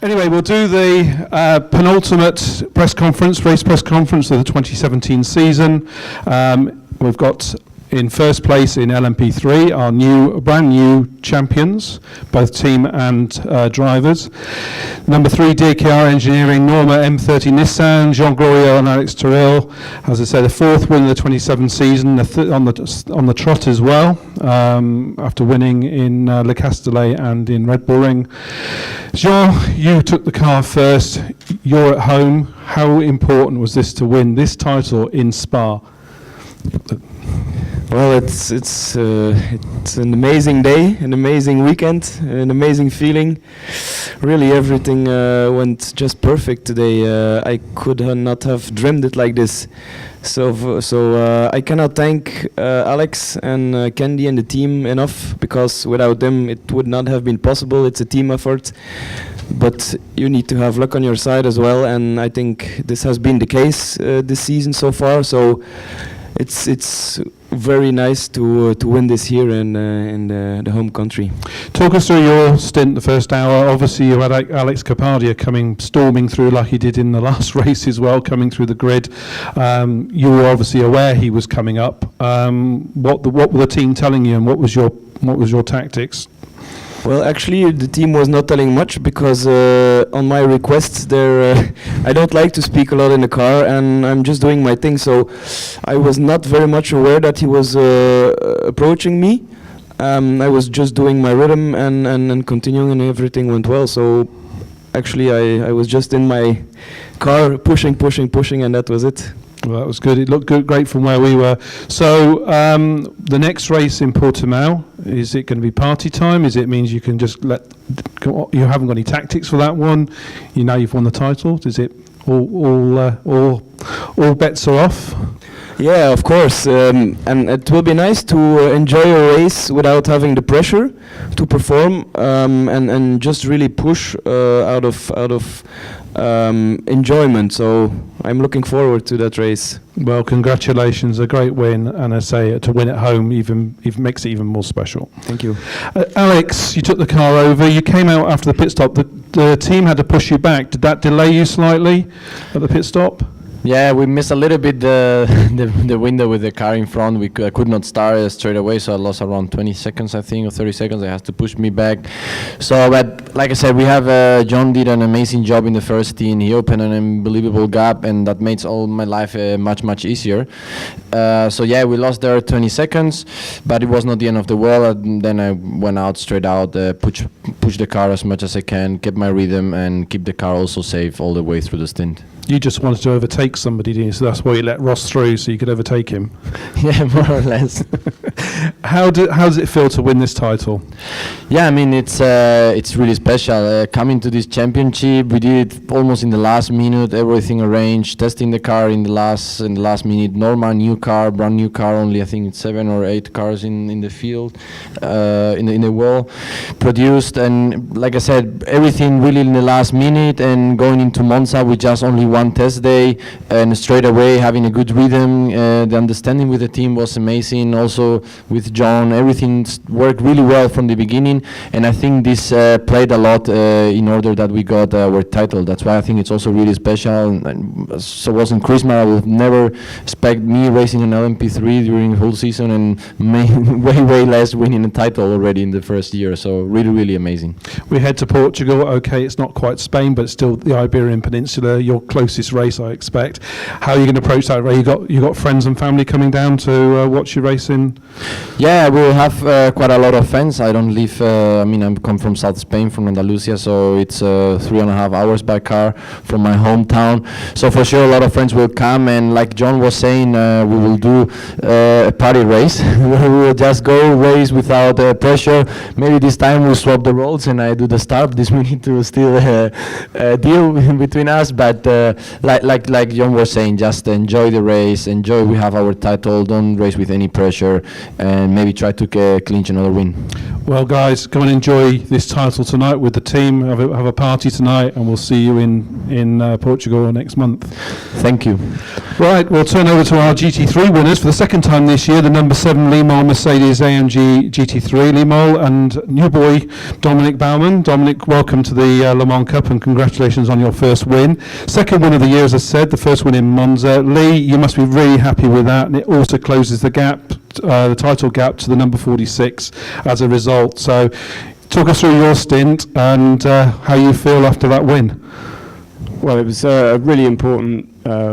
Anyway, we'll do the penultimate race press conference of the 2017 season. We've got in first place in LMP3 our brand new champions, both team and drivers. Number 3, DKR Engineering, Norma M30 Nissan, Jean Glorieux and Alex Terrell. As I said, the 4th win of the 27 season, on the trot as well, after winning in Le Castellet and in Red Bull Ring. Jean, you took the car first. You're at home. How important was this to win this title in Spa? Well, it's an amazing day, an amazing weekend, an amazing feeling. Really, everything went just perfect today. I could not have dreamed it like this. So I cannot thank Alex and Candy and the team enough, because without them it would not have been possible. It's a team effort, but you need to have luck on your side as well, and I think this has been the case this season so far. So it's very nice to win this here in the home country. Talk us through your stint the first hour. Obviously you had Alex Capadia storming through like he did in the last race as well, coming through the grid. You were obviously aware he was coming up. What were the team telling you, and what was your tactics? Well, actually, the team was not telling much, because on my requests, I don't like to speak a lot in the car, and I'm just doing my thing. So I was not very much aware that he was approaching me. I was just doing my rhythm and continuing, and everything went well. So actually, I was just in my car pushing, and that was it. Well, that was good. It looked great from where we were. So the next race in Portimao, is it going to be party time? Is it means you can just you haven't got any tactics for that one? You've won the title. Is it all bets are off? Yeah, of course. And it will be nice to enjoy a race without having the pressure to perform, and just really push out of enjoyment. So I'm looking forward to that race. Well, congratulations, a great win, and I say to win at home even makes it even more special. Thank you. Alex, you took the car over. You came out after the pit stop. The team had to push you back. Did that delay you slightly at the pit stop? Yeah, we missed a little bit the window with the car in front. I could not start straight away, so I lost around 20 seconds, I think, or 30 seconds. They had to push me back. So, but like I said, we have John did an amazing job in the first stint. He opened an unbelievable gap, and that makes all my life much easier. So yeah, we lost there 20 seconds, but it was not the end of the world. And then I went out straight out, push the car as much as I can, keep my rhythm, and keep the car also safe all the way through the stint. You just wanted to overtake somebody, didn't you? So that's why you let Ross through, so you could overtake him. Yeah, more or less. How does it feel to win this title? Yeah, I mean it's really special. Coming to this championship, we did it almost in the last minute. Everything arranged. Testing the car in the last minute. Normal new car, brand new car. Only I think it's 7 or 8 cars in the field, in the wall, produced. And like I said, everything really in the last minute. And going into Monza with just only one test day, and straight away having a good rhythm. The understanding with the team was amazing. Also with John, everything worked really well from the beginning, and I think this played a lot in order that we got our title. That's why I think it's also really special. And so wasn't Christmas, I would never expect me racing an LMP3 during the whole season, and way less winning a title already in the first year. So really amazing. We head to Portugal. Okay, it's not quite Spain, but still the Iberian Peninsula. Your closest race, I expect. How are you going to approach that race? You got friends and family coming down to watch you racing? Yeah, we'll have quite a lot of fans. I don't live. I come from South Spain, from Andalusia, so it's 3.5 hours by car from my hometown. So for sure, a lot of friends will come, and like John was saying, we will do a party race. We will just go race without pressure. Maybe this time we'll swap the roles, and I do the start. This we need to still deal between us, but like John was saying, just enjoy the race. Enjoy. We have our title. Don't race with any pressure, and maybe try to clinch another win. Well, guys, go and enjoy this title tonight with the team. Have a party tonight, and we'll see you in Portugal next month. Thank you. Right, we'll turn over to our GT3 winners for the second time this year. The number 7 Limol Mercedes AMG GT3 Limol and new boy Dominic Baumann. Dominic, welcome to the Le Mans Cup and congratulations on your first win. Second win of the year, as I said, the first win in Monza. Lee, you must be really happy with that, and it also closes the gap, the title gap to the number 46 as a result. So talk us through your stint and how you feel after that win. Well, it was a really important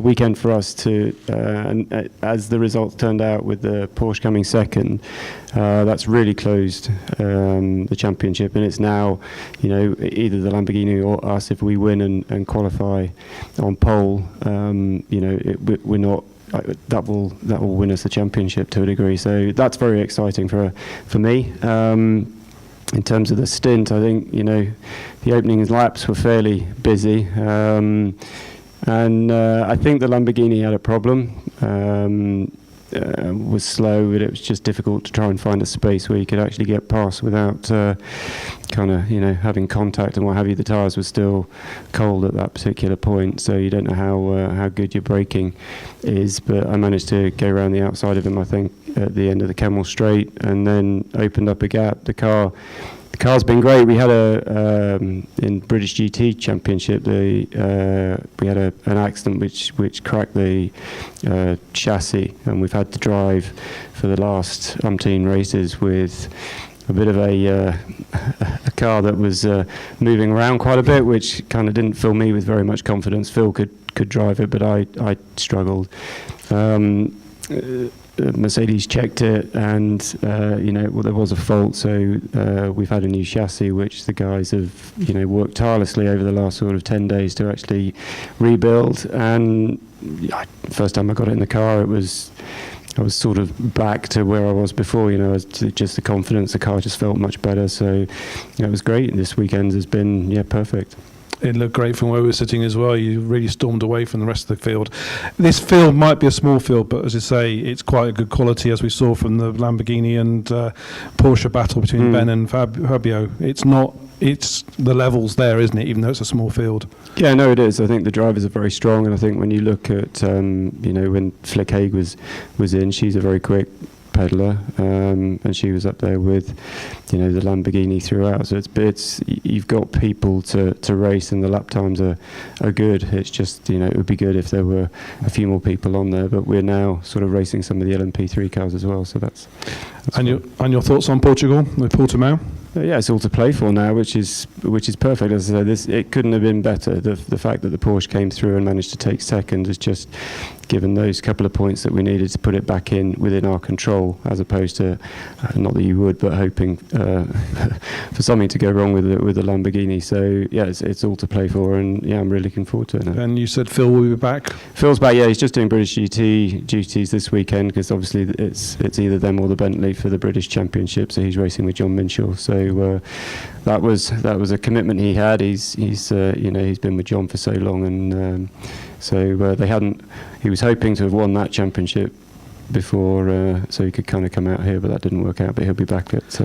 weekend for us and as the results turned out with the Porsche coming second, that's really closed the championship, and it's now, either the Lamborghini or us if we win and qualify on pole. We're not. That will win us the championship to a degree. So that's very exciting for me. In terms of the stint, I think the opening laps were fairly busy, and I think the Lamborghini had a problem. Was slow, but it was just difficult to try and find a space where you could actually get past without having contact and what have you. The tyres were still cold at that particular point, so you don't know how good your braking is. But I managed to go around the outside of him, I think, at the end of the Camel Straight, and then opened up a gap. The car's been great. We had in British GT Championship, we had an accident which cracked the chassis, and we've had to drive for the last umpteen races with a bit of a car that was moving around quite a bit, which kind of didn't fill me with very much confidence. Phil could drive it, but I struggled. Mercedes checked it, and there was a fault, so we've had a new chassis which the guys have worked tirelessly over the last sort of 10 days to actually rebuild. And first time I got it in the car, I was sort of back to where I was before. Just the confidence, the car just felt much better, so it was great. This weekend has been perfect. It looked great from where we were sitting as well. You really stormed away from the rest of the field. This field might be a small field, but as I say, it's quite a good quality, as we saw from the Lamborghini and Porsche battle between Ben and Fabio. It's the levels there, isn't it, even though it's a small field? Yeah, no, it is. I think the drivers are very strong, and I think when you look at, when Flick Haig was in, she's a very quick peddler, and she was up there with the Lamborghini throughout, so it's you've got people to race, and the lap times are good. It's just it would be good if there were a few more people on there, but we're now sort of racing some of the LMP3 cars as well, so that's and your thoughts on Portugal with Portimao? Yeah, it's all to play for now, which is perfect. As I said, it couldn't have been better. The fact that the Porsche came through and managed to take second has just given those couple of points that we needed to put it back within our control, as opposed to not that you would, but hoping for something to go wrong with the Lamborghini. So yeah, it's all to play for, and yeah, I'm really looking forward to it now. And you said Phil will be back? Phil's back. Yeah, he's just doing British GT duties this weekend, because obviously it's either them or the Bentley for the British Championship. So he's racing with John Minshaw. So that was a commitment he had. He's been with John for so long, and he was hoping to have won that championship before, so he could kind of come out here, but that didn't work out. But he'll be back at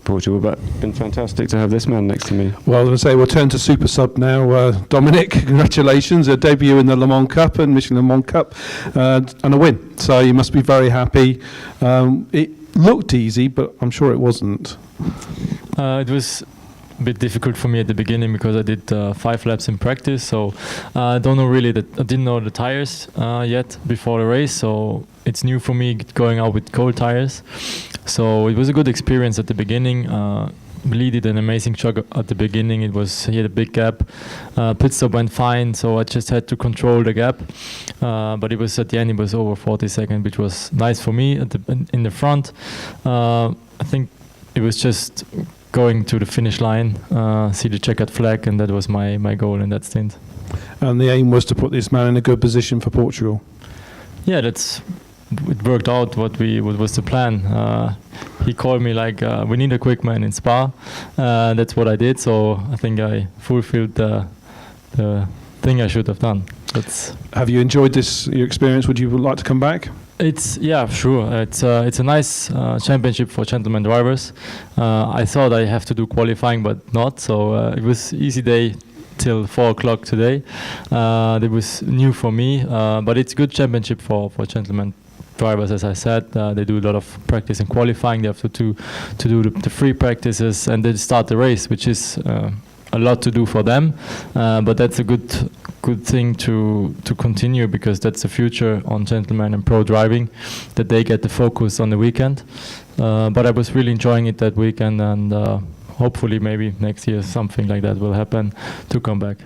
Portugal. But it's been fantastic to have this man next to me. Well, as I say, we'll turn to Super Sub now. Dominic, congratulations, a debut in the Le Mans Cup and Michelin Le Mans Cup, and a win. So you must be very happy. It looked easy, but I'm sure it wasn't. It was a bit difficult for me at the beginning because I did 5 laps in practice, so I didn't know the tires yet before the race, so it's new for me going out with cold tires. So it was a good experience at the beginning. Lee did an amazing job at the beginning. He had a big gap. Pit stop went fine, so I just had to control the gap. But it was at the end, it was over 40 seconds, which was nice for me in the front. I think it was just going to the finish line, see the checkered flag, and that was my goal in that stint. And the aim was to put this man in a good position for Portugal. Yeah, it worked out what was the plan. He called me like, we need a quick man in Spa. That's what I did, so I think I fulfilled the thing I should have done. that's. Have you enjoyed your experience? Would you like to come back? Sure. It's a nice championship for gentlemen drivers. I thought I have to do qualifying, but not. So it was easy day till 4 o'clock today. It was new for me, but it's good championship for gentlemen drivers. As I said, they do a lot of practice and qualifying. They have to do the free practices and then start the race, which is a lot to do for them. But that's a good thing to continue, because that's the future on gentlemen and pro driving, that they get the focus on the weekend. But I was really enjoying it that weekend, and hopefully maybe next year something like that will happen to come back.